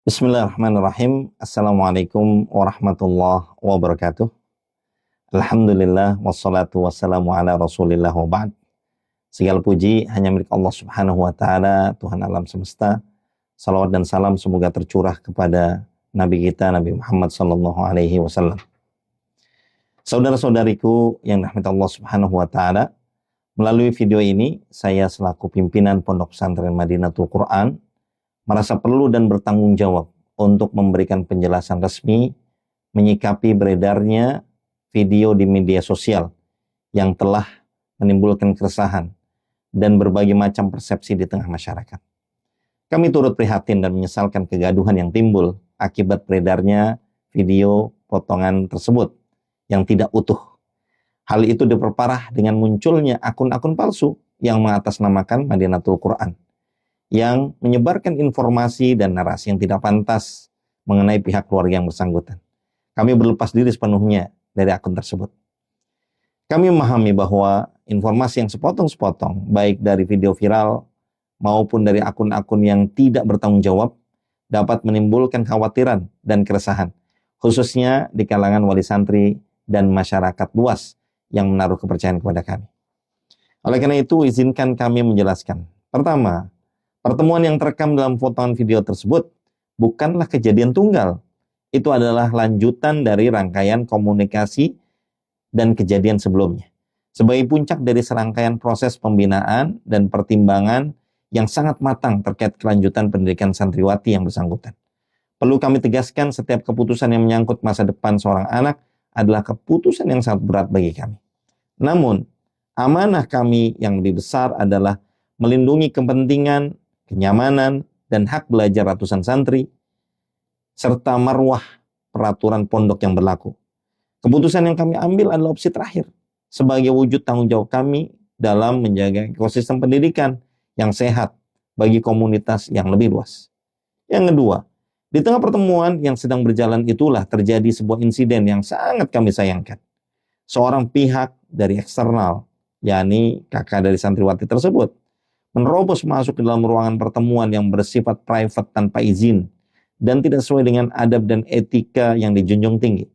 Bismillahirrahmanirrahim. Assalamualaikum warahmatullahi wabarakatuh. Alhamdulillah wassalatu wassalamu ala Rasulillah wa ba'd. Segala puji hanya milik Allah Subhanahu wa taala, Tuhan alam semesta. Salawat dan salam semoga tercurah kepada Nabi kita Nabi Muhammad sallallahu alaihi wasallam. Saudara-saudariku yang dirahmati Allah Subhanahu wa taala, melalui video ini saya selaku pimpinan Pondok Pesantren Madinatul Quran merasa perlu dan bertanggung jawab untuk memberikan penjelasan resmi menyikapi beredarnya video di media sosial yang telah menimbulkan keresahan dan berbagai macam persepsi di tengah masyarakat. Kami turut prihatin dan menyesalkan kegaduhan yang timbul akibat beredarnya video potongan tersebut yang tidak utuh. Hal itu diperparah dengan munculnya akun-akun palsu yang mengatasnamakan Madinatul Quran, yang menyebarkan informasi dan narasi yang tidak pantas mengenai pihak keluarga yang bersangkutan. Kami berlepas diri sepenuhnya dari akun tersebut. Kami memahami bahwa informasi yang sepotong-sepotong, baik dari video viral maupun dari akun-akun yang tidak bertanggung jawab, dapat menimbulkan kekhawatiran dan keresahan, khususnya di kalangan wali santri dan masyarakat luas yang menaruh kepercayaan kepada kami. Oleh karena itu, izinkan kami menjelaskan. Pertama, pertemuan yang terekam dalam potongan video tersebut bukanlah kejadian tunggal. Itu adalah lanjutan dari rangkaian komunikasi dan kejadian sebelumnya, sebagai puncak dari serangkaian proses pembinaan dan pertimbangan yang sangat matang terkait kelanjutan pendidikan santriwati yang bersangkutan. Perlu kami tegaskan, setiap keputusan yang menyangkut masa depan seorang anak adalah keputusan yang sangat berat bagi kami. Namun, amanah kami yang lebih besar adalah melindungi kepentingan, kenyamanan, dan hak belajar ratusan santri, serta marwah peraturan pondok yang berlaku. Keputusan yang kami ambil adalah opsi terakhir, sebagai wujud tanggung jawab kami dalam menjaga ekosistem pendidikan yang sehat bagi komunitas yang lebih luas. Yang kedua, di tengah pertemuan yang sedang berjalan itulah terjadi sebuah insiden yang sangat kami sayangkan. Seorang pihak dari eksternal, yakni kakak dari santriwati tersebut, menerobos masuk ke dalam ruangan pertemuan yang bersifat private tanpa izin dan tidak sesuai dengan adab dan etika yang dijunjung tinggi.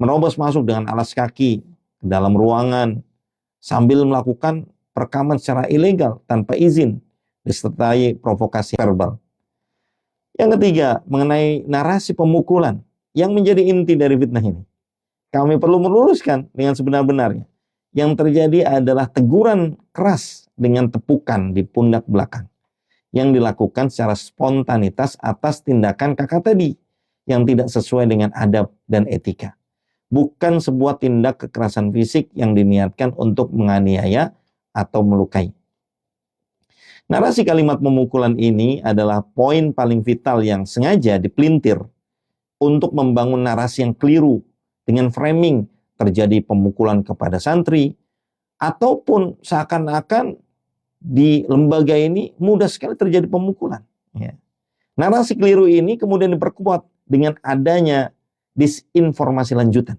Menerobos masuk dengan alas kaki ke dalam ruangan sambil melakukan perekaman secara ilegal tanpa izin disertai provokasi verbal. Yang ketiga, mengenai narasi pemukulan yang menjadi inti dari fitnah ini. Kami perlu meluruskan dengan sebenar-benarnya. Yang terjadi adalah teguran keras dengan tepukan di pundak belakang yang dilakukan secara spontanitas atas tindakan kakak tadi yang tidak sesuai dengan adab dan etika. Bukan sebuah tindak kekerasan fisik yang diniatkan untuk menganiaya atau melukai. Narasi kalimat pemukulan ini adalah poin paling vital yang sengaja dipelintir untuk membangun narasi yang keliru dengan framing terjadi pemukulan kepada santri, ataupun seakan-akan di lembaga ini mudah sekali terjadi pemukulan. Ya. Narasi keliru ini kemudian diperkuat dengan adanya disinformasi lanjutan,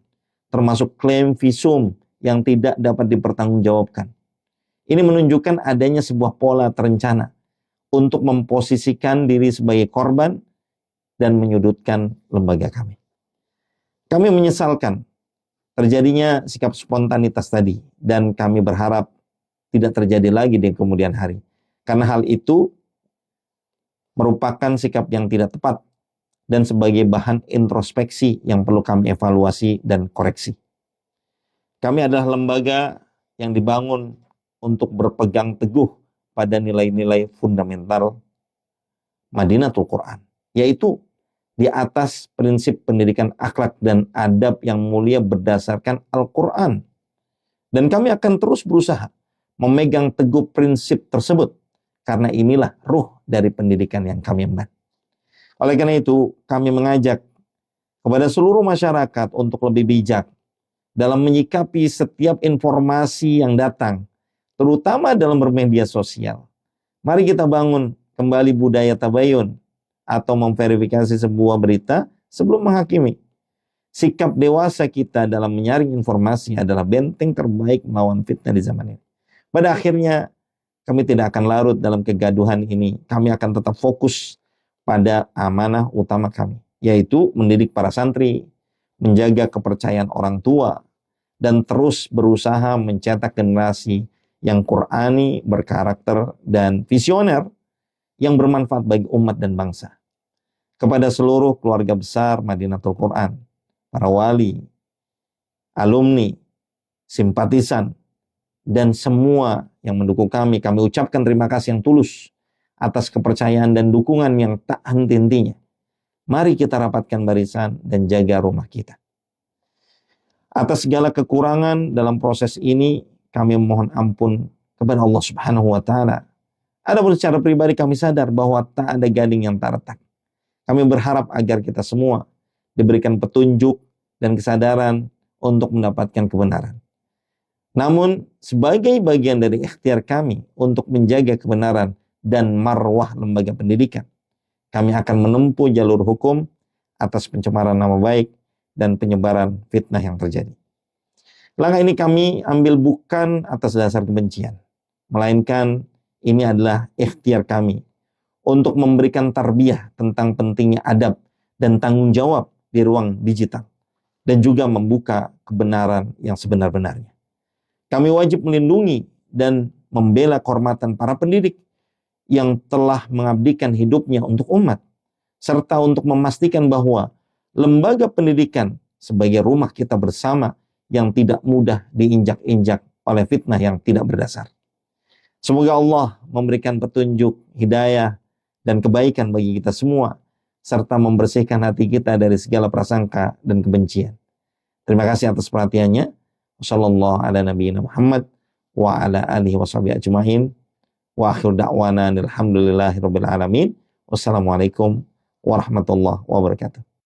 termasuk klaim visum yang tidak dapat dipertanggungjawabkan. Ini menunjukkan adanya sebuah pola terencana untuk memposisikan diri sebagai korban dan menyudutkan lembaga kami. Kami menyesalkan terjadinya sikap spontanitas tadi dan kami berharap tidak terjadi lagi di kemudian hari. Karena hal itu merupakan sikap yang tidak tepat dan sebagai bahan introspeksi yang perlu kami evaluasi dan koreksi. Kami adalah lembaga yang dibangun untuk berpegang teguh pada nilai-nilai fundamental Madinatul Quran, yaitu di atas prinsip pendidikan akhlak dan adab yang mulia berdasarkan Al-Quran. Dan kami akan terus berusaha memegang teguh prinsip tersebut, karena inilah ruh dari pendidikan yang kami emban. Oleh karena itu, kami mengajak kepada seluruh masyarakat untuk lebih bijak dalam menyikapi setiap informasi yang datang, terutama dalam bermedia sosial. Mari kita bangun kembali budaya tabayun atau memverifikasi sebuah berita sebelum menghakimi. Sikap dewasa kita dalam menyaring informasi adalah benteng terbaik melawan fitnah di zaman ini. Pada akhirnya, kami tidak akan larut dalam kegaduhan ini. Kami akan tetap fokus pada amanah utama kami, yaitu mendidik para santri, menjaga kepercayaan orang tua, dan terus berusaha mencetak generasi yang Qur'ani, berkarakter, dan visioner yang bermanfaat bagi umat dan bangsa. Kepada seluruh keluarga besar Madinatul Quran, para wali, alumni, simpatisan, dan semua yang mendukung kami ucapkan terima kasih yang tulus atas kepercayaan dan dukungan yang tak henti-hentinya. Mari kita rapatkan barisan dan jaga rumah kita. Atas segala kekurangan dalam proses ini, kami mohon ampun kepada Allah Subhanahu wa Ta'ala. Adapun secara pribadi kami sadar bahwa tak ada gading yang tak retak. Kami berharap agar kita semua diberikan petunjuk dan kesadaran untuk mendapatkan kebenaran. Namun, sebagai bagian dari ikhtiar kami untuk menjaga kebenaran dan marwah lembaga pendidikan, kami akan menempuh jalur hukum atas pencemaran nama baik dan penyebaran fitnah yang terjadi. Langkah ini kami ambil bukan atas dasar kebencian, melainkan ini adalah ikhtiar kami untuk memberikan tarbiyah tentang pentingnya adab dan tanggung jawab di ruang digital, dan juga membuka kebenaran yang sebenar-benarnya. Kami wajib melindungi dan membela kehormatan para pendidik yang telah mengabdikan hidupnya untuk umat, serta untuk memastikan bahwa lembaga pendidikan sebagai rumah kita bersama yang tidak mudah diinjak-injak oleh fitnah yang tidak berdasar. Semoga Allah memberikan petunjuk, hidayah, dan kebaikan bagi kita semua, serta membersihkan hati kita dari segala prasangka dan kebencian. Terima kasih atas perhatiannya. Wassallallahu ala nabiyina Muhammad wa ala alihi wa sahbihi ajmain. Wa akhir da'wana alhamdulillahi rabbil alamin. Wassalamualaikum warahmatullahi wabarakatuh.